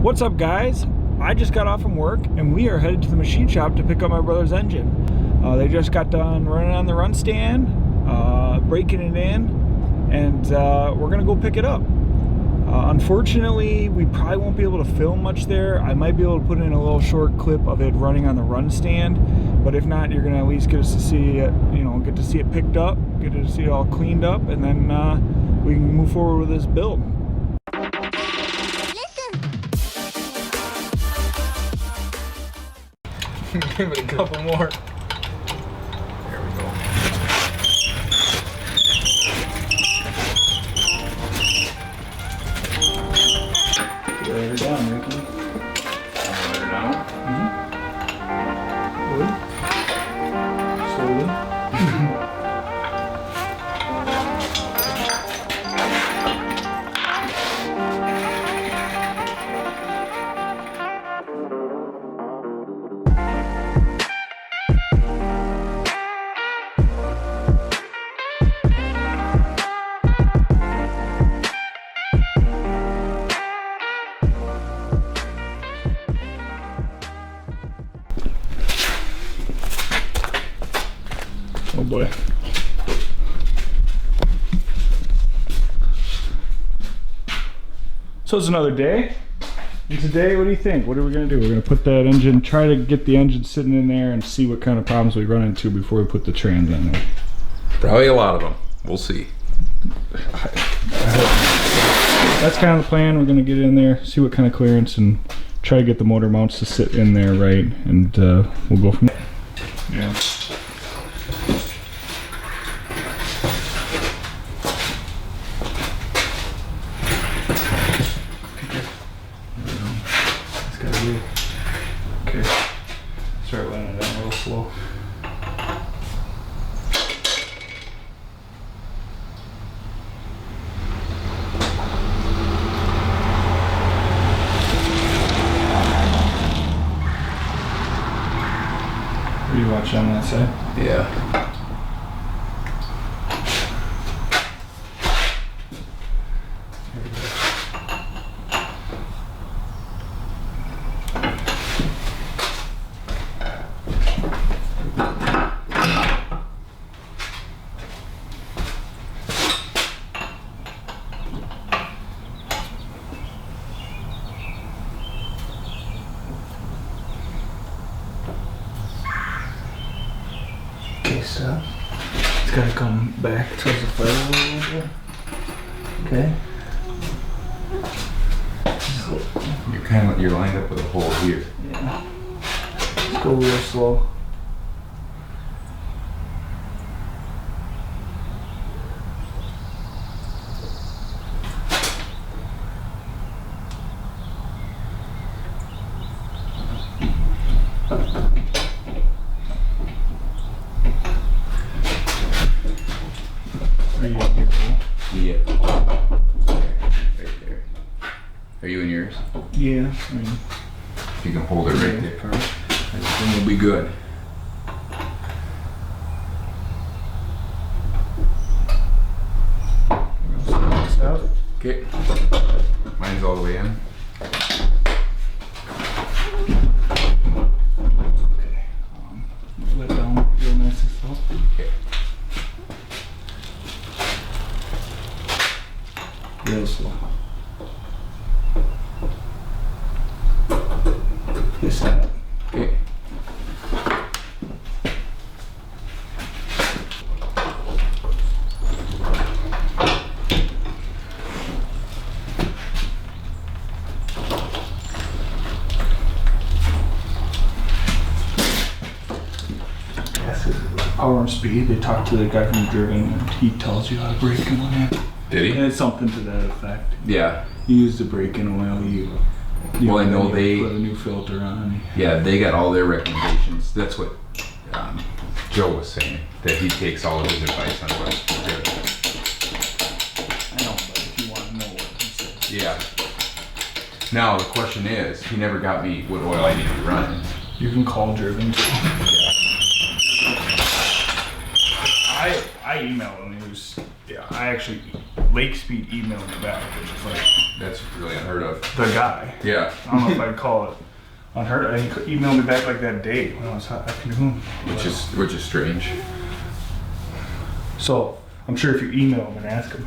What's up, guys? I just got off from work and we are headed to the machine shop to pick up my brother's engine. They just got done running on the run stand, breaking it in, and we're gonna go pick it up. Unfortunately, we probably won't be able to film much there. I might be able to put in a little short clip of it running on the run stand, but if not, you're gonna at least get us to see it, get to see it picked up, get to see it all cleaned up, and then we can move forward with this build. Give it a couple more. There we go. Lay her down, Ricky. Lay her down. Good. Slowly. Oh boy. So it's another day. And today, what do you think? What are we gonna do? We're gonna put that engine, try to get the engine sitting in there and see what kind of problems we run into before we put the trans in there. Probably a lot of them. We'll see. That's kind of the plan. We're gonna get in there, see what kind of clearance, and try to get the motor mounts to sit in there right, and we'll go from there. Yeah. Okay, start letting it down real slow. Are you watching on that side? Yeah. So it's gotta come back towards the fire a little bit. Okay. So, You're lined up with a hole here. yeah. Let's go real slow. Are you in your pool? Yeah. Right there. Are you in yours? Yeah. I mean, If you can hold it right there, everything will be good. next up. Okay. Mine's all the way in. Okay. Let it down real nice and slow. Okay. Real slow. This side. Okay. Power and speed. They talked to the guy from Driven, and he tells you how to brake and land. Did And he? it's something to that effect. Yeah. You use the braking oil. Well, I know they put a new filter on. Yeah, they got all their recommendations. That's what Joe was saying, that he takes all of his advice on what to do. I know, but if you want to know what he says. Yeah. Now, the question is, he never got me what oil I need to run. You can call Driven too. Yeah. I emailed him. He was, yeah, I actually, Lake Speed emailed me back, which is like, That's really unheard of. The guy. Yeah. I don't know if I'd call it unheard of. He emailed me back like that day when I was afternoon. Which is strange. So I'm sure if you email him and ask him,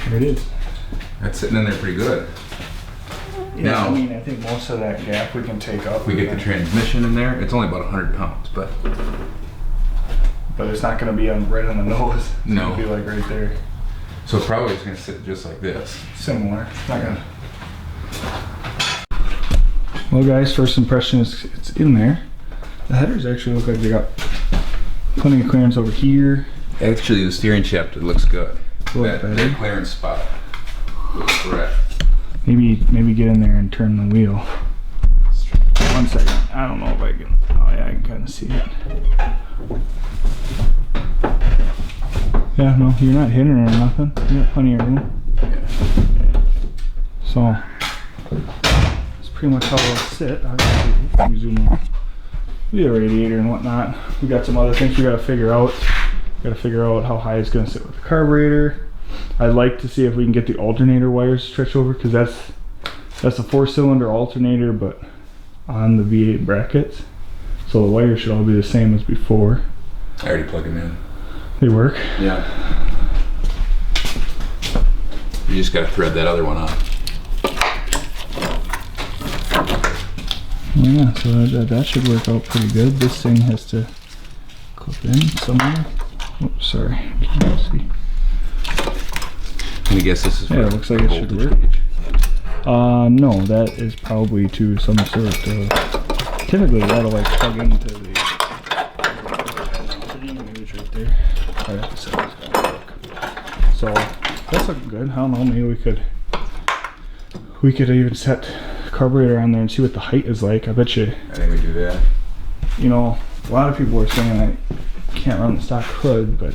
here it is. That's sitting in there pretty good. Yeah, Now, I mean, I think most of that gap we can take up. We get the transmission in there. It's only about 100 pounds, but it's not going to be right on the nose. It's no. going to be like right there. So probably it's going to sit just like this. Similar. It's not going to. Well, guys, first impression is it's in there. The headers actually look like they got plenty of clearance over here. Actually, the steering shaft looks good. That clearance spot looks correct. Maybe get in there and turn the wheel. 1 second. I don't know if I can. Oh yeah, I can kind of see it. Yeah, no, you're not hitting it or nothing. You got plenty of room. So that's pretty much how it'll sit. Obviously, zoom in. We have a radiator and whatnot. We got some other things we got to figure out. Got to figure out how high it's going to sit with the carburetor. I'd like to see if we can get the alternator wires stretched over, because that's a 4-cylinder alternator, but on the V8 brackets. So the wires should all be the same as before. I already plugged them in. They work? Yeah. You just got to thread that other one on. Yeah, so that should work out pretty good. This thing has to clip in somewhere. Oops, sorry. Can't see. Can you guess this is for it looks like it should work. No, that is probably to some sort of. Typically, that'll like plug into the. Maybe it's right there. I have to set this gonna work. So that's looking good. I don't know. Maybe we could even set carburetor on there and see what the height is like. I bet you. I think we do that. You know, a lot of people are saying I can't run the stock hood, but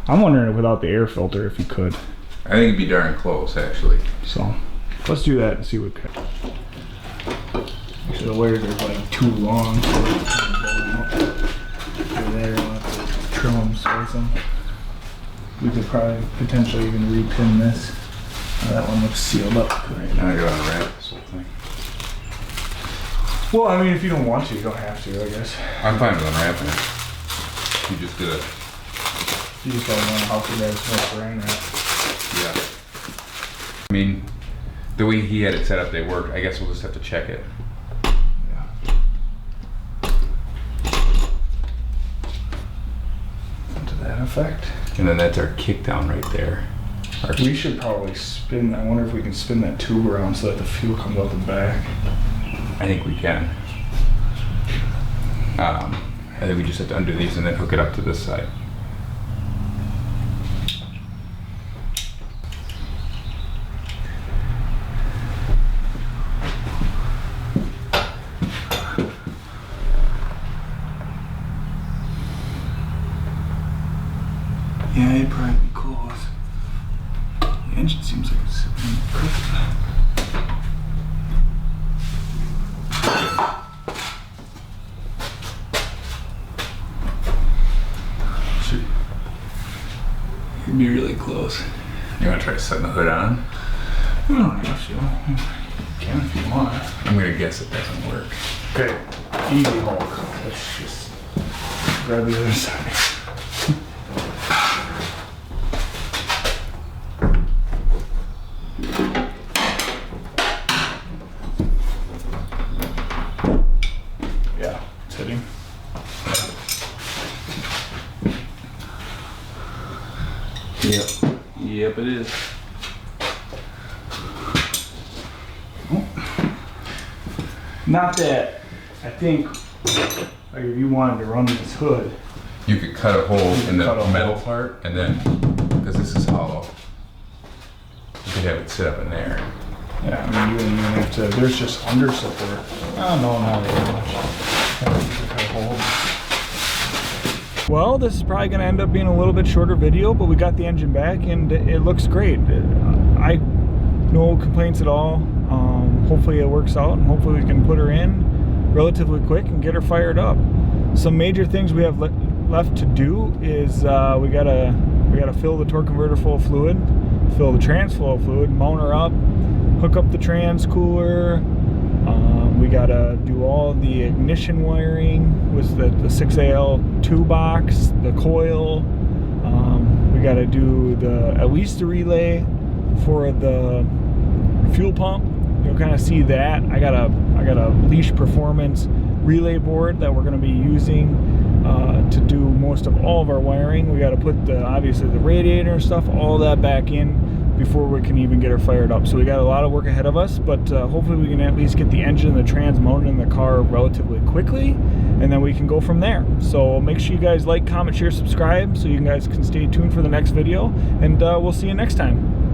I'm wondering if without the air filter if you could. I think it'd be darn close, actually. So let's do that and see what. Actually, the wires are like too long. So there, we'll have to trim them, slice them. We could probably potentially even repin this. That one looks sealed up right Now now. you're gonna wrap this whole thing. Well, I mean, if you don't want to, you don't have to, I guess. I'm fine with unwrapping it. You just did it. You just don't know how to guys know saran wrap. Yeah. I mean, the way he had it set up, they work. I guess we'll just have to check it. Yeah. To that effect. And then that's our kick down right there. We should probably spin. I wonder if we can spin that tube around so that the fuel comes out the back. I think we can. I think we just have to undo these and then hook it up to this side. Yeah, it'd probably be close. The engine seems like it's sitting perfect. It'd be really close. You want to try setting the hood on? I don't know if you can if you want. I'm going to guess it doesn't work. Okay, easy Hulk. Let's just grab the other side. Yeah, it's hitting. Yep, it is. Not that I think, like, if you wanted to run this hood, You could cut a hole in the cut a metal hole. part, and then, because this is hollow, you could have it sit up in there. yeah, I mean, you wouldn't even have to. There's just under support. Oh no, not very much. Cut a hole. Well, this is probably going to end up being a little bit shorter video, but we got the engine back and it looks great. I no complaints at all. Hopefully it works out, and hopefully we can put her in relatively quick and get her fired up. Some major things we have left to do is we gotta fill the torque converter full of fluid. fill the transflow fluid, mount her up, hook up the trans cooler. We gotta do all the ignition wiring with the 6AL2 box, the coil. We gotta do at least the relay for the fuel pump. You'll kind of see that. I got a Leash Performance relay board that we're going to be using to do most of all of our wiring. We got to put obviously the radiator and stuff, all that back in before we can even get her fired up. So we got a lot of work ahead of us, but hopefully we can at least get the engine and the trans mounted in the car relatively quickly, and then we can go from there. So make sure you guys like, comment, share, subscribe so you guys can stay tuned for the next video, and we'll see you next time.